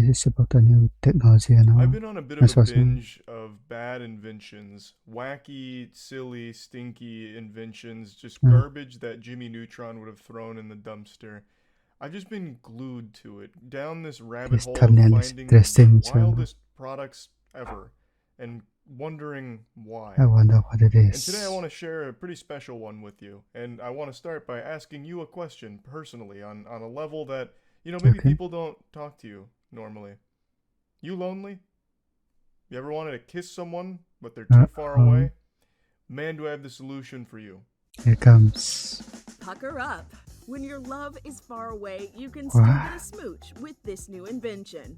this is about a new technology, I've been on a bit of a nasosong. binge of bad inventions. Wacky, silly, stinky inventions. Just Uh, garbage that Jimmy Neutron would have thrown in the dumpster. I've just been glued to it, down this rabbit this hole of thumbnail is finding the interesting, so wildest products ever and wondering I why. wonder what it And today I is. want to share a pretty special one with you. And I want to start by asking you a question personally on a level that, maybe Okay. people don't talk to you normally. You lonely? You ever wanted to kiss someone, but they're too far Uh-oh. away? Man, do I have the solution for you. Here comes. Pucker up. When your love is far away, you can still get a Wow. smooch with this new invention.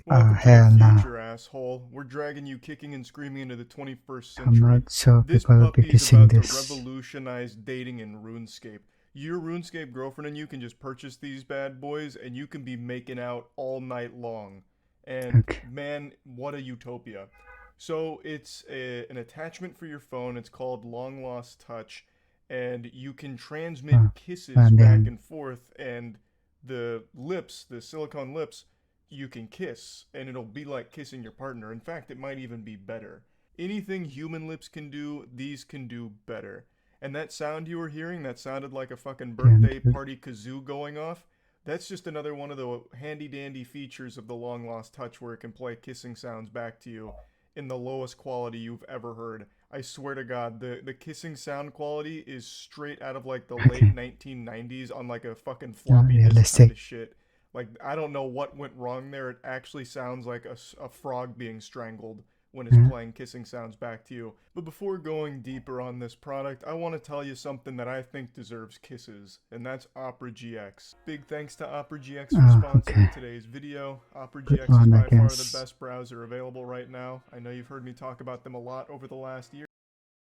Welcome to the Hell no. future, asshole. We're dragging you kicking and screaming into the 21st I'm century. not sure This people will be puppy's kissing about to this. revolutionize dating in RuneScape. Your RuneScape girlfriend and you can just purchase these bad boys and you can be making out all night long. And Okay. man, what a utopia. So it's an attachment for your phone. It's called Long Lost Touch. And you can transmit Oh, kisses and back then and forth. And the lips, the silicone lips, you can kiss, and it'll be like kissing your partner. In fact, it might even be better. Anything human lips can do, these can do better. And that sound you were hearing, that sounded like a fucking can birthday do. party kazoo going off, that's just another one of the handy dandy features of the Long Lost Touch where it can play kissing sounds back to you in the lowest quality you've ever heard. I swear to God, the kissing sound quality is straight out of like the late Okay. 1990s on like a fucking Not floppy disk kind realistic. of shit. Like, I don't know what went wrong there. It actually sounds like a frog being strangled when it's Yeah. playing kissing sounds back to you. But before going deeper on this product, I want to tell you something that I think deserves kisses, and that's Opera GX. Big thanks to Opera GX for Oh, sponsoring okay. today's video. Opera Good GX is one, I by far the guess. best browser available right now. I know you've heard me talk about them a lot over the last year.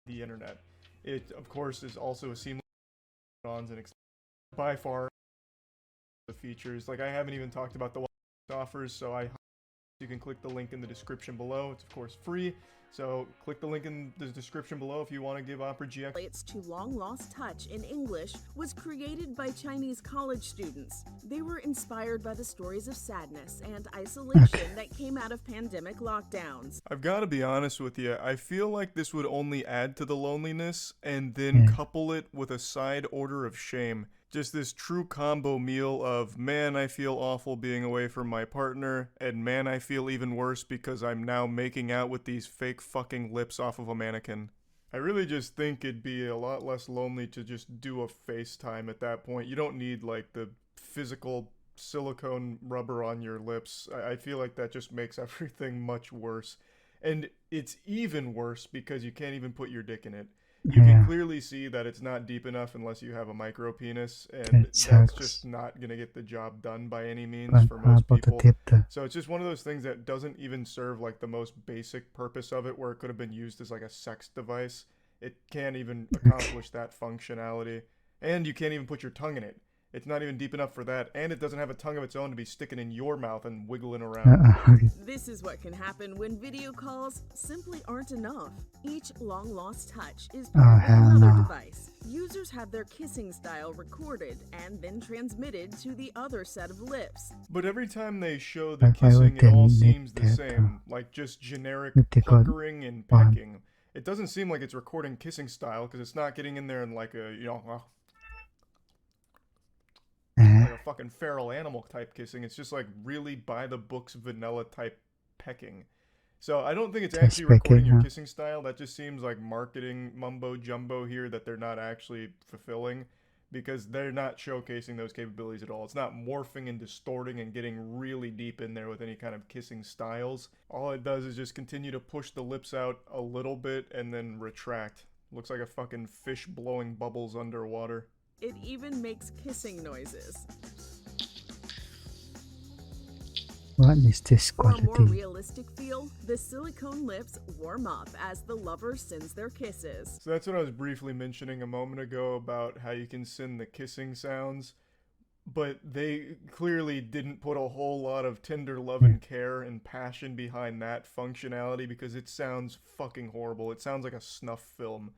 The internet. It, of course, is also a seamless and by far the features. Like, I haven't even talked about the offers, so you can click the link in the description below. It's of course free, so click the link in the description below if you want to give Opera GX. It's to Long Lost Touch in English was created by Chinese college students. They were inspired by the stories of sadness and isolation Okay. that came out of pandemic lockdowns. I've got to be honest with you, I feel like this would only add to the loneliness and then Yeah. couple it with a side order of shame. Just this true combo meal of, man, I feel awful being away from my partner, and man, I feel even worse because I'm now making out with these fake fucking lips off of a mannequin. I really just think it'd be a lot less lonely to just do a FaceTime at that point. You don't need like the physical silicone rubber on your lips. I feel like that just makes everything much worse. And it's even worse because you can't even put your dick in it. You can Yeah. clearly see that it's not deep enough unless you have a micro penis, and That that's just sucks. not going to get the job done by any means But for how most about the people. tip though? So it's just one of those things that doesn't even serve like the most basic purpose of it, where it could have been used as like a sex device. It can't even Okay. accomplish that functionality. And you can't even put your tongue in it. It's not even deep enough for that, and it doesn't have a tongue of its own to be sticking in your mouth and wiggling around. Okay. This is what can happen when video calls simply aren't enough. Each Long Lost Touch is Oh, paired with hell another no. device. Users have their kissing style recorded and then transmitted to the other set of lips. But every time they show the Like, why would kissing, it they all need seems the that same, like just generic if they got puckering and one? pecking. It doesn't seem like it's recording kissing style because it's not getting in there in like a, Eh, like a fucking feral animal type kissing. It's just like really by the books vanilla type pecking. So I don't think it's just actually recording picking, your huh? kissing style. That just seems like marketing mumbo jumbo here that they're not actually fulfilling because they're not showcasing those capabilities at all. It's not morphing and distorting and getting really deep in there with any kind of kissing styles. All it does is just continue to push the lips out a little bit and then retract. Looks like a fucking fish blowing bubbles underwater. It even makes kissing noises. What is this For a more quality? realistic feel, the silicone lips warm up as the lover sends their kisses. So that's what I was briefly mentioning a moment ago about how you can send the kissing sounds, but they clearly didn't put a whole lot of tender love Yeah. and care and passion behind that functionality because it sounds fucking horrible. It sounds like a snuff film.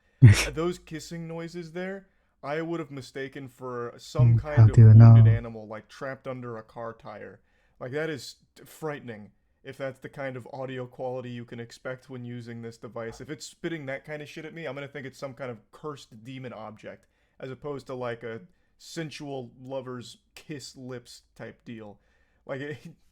Those kissing noises there I would have mistaken for some how kind of do you wounded know? animal, like trapped under a car tire. Like, that is frightening if that's the kind of audio quality you can expect when using this device. If it's spitting that kind of shit at me, I'm gonna think it's some kind of cursed demon object, as opposed to like a sensual lover's kiss lips type deal.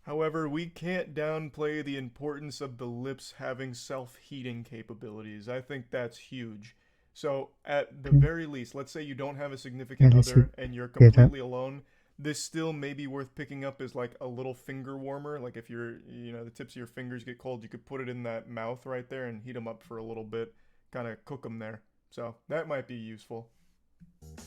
However, we can't downplay the importance of the lips having self-heating capabilities. I think that's huge. So, at the very least, let's say you don't have a significant let's other and you're get up. completely alone. This still may be worth picking up as like a little finger warmer. Like if the tips of your fingers get cold, you could put it in that mouth right there and heat them up for a little bit, kind of cook them there. So that might be useful.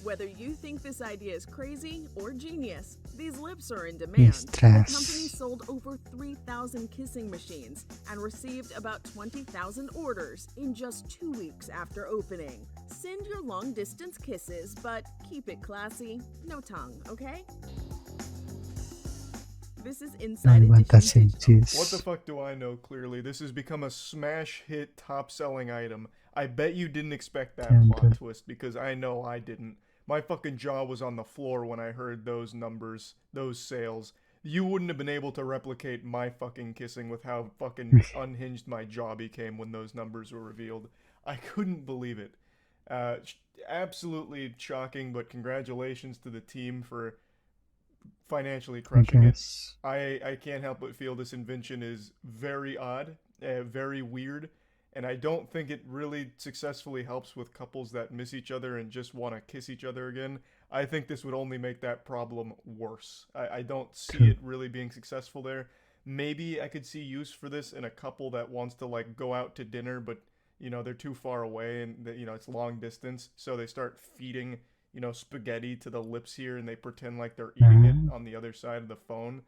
Whether you think this idea is crazy or genius, these lips are in demand. Yes, The trash. company sold over 3,000 kissing machines and received about 20,000 orders in just 2 weeks after opening. Send your long-distance kisses, but keep it classy. No tongue, okay? This is No Inside one Edition touching Digital. cheese. What the fuck do I know? Clearly, this has become a smash hit, top selling item. I bet you didn't expect that Damn, plot dude. twist because I know I didn't. My fucking jaw was on the floor when I heard those numbers, those sales. You wouldn't have been able to replicate my fucking kissing with how fucking unhinged my jaw became when those numbers were revealed. I couldn't believe it. Absolutely shocking, but congratulations to the team for financially I crushing it. guess. I can't help but feel this invention is very odd, very weird, and I don't think it really successfully helps with couples that miss each other and just want to kiss each other again. I think this would only make that problem worse. I don't see True. it really being successful there. Maybe I could see use for this in a couple that wants to like go out to dinner, but they're too far away and it's long distance, so they start feeding spaghetti to the lips here and they pretend like they're eating it on the other side of the phone.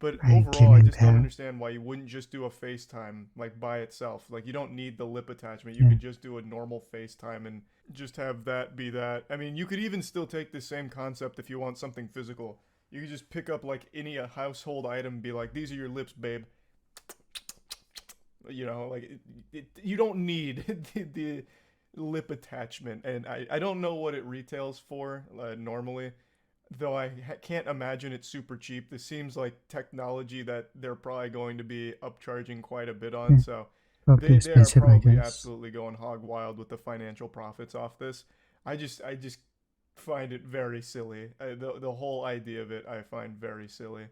But I overall, I can't just don't tell. understand why you wouldn't just do a FaceTime like by itself. Like you don't need the lip attachment. You Yeah. could just do a normal FaceTime and just have that be that. I mean, you could even still take the same concept if you want something physical. You could just pick up like any household item and be like, "These are your lips, babe." You don't need the lip attachment, and I don't know what it retails for normally, though I can't imagine it's super cheap. This seems like technology that they're probably going to be upcharging quite a bit on, Yeah. so Probably they are expensive, I probably guess. absolutely going hog wild with the financial profits off this. I just find it very silly. The whole idea of it I find very silly,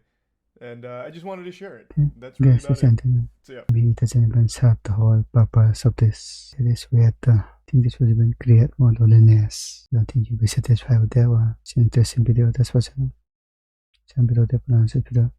and I just wanted to share it. That's really Ladies and about it. gentlemen, So yeah. maybe it doesn't even serve the whole purpose of this. It is weird. I think this will even create more loneliness. I don't think you'll be satisfied with that one. It's an interesting video, that's for sure. 자, video 때 보내주세요.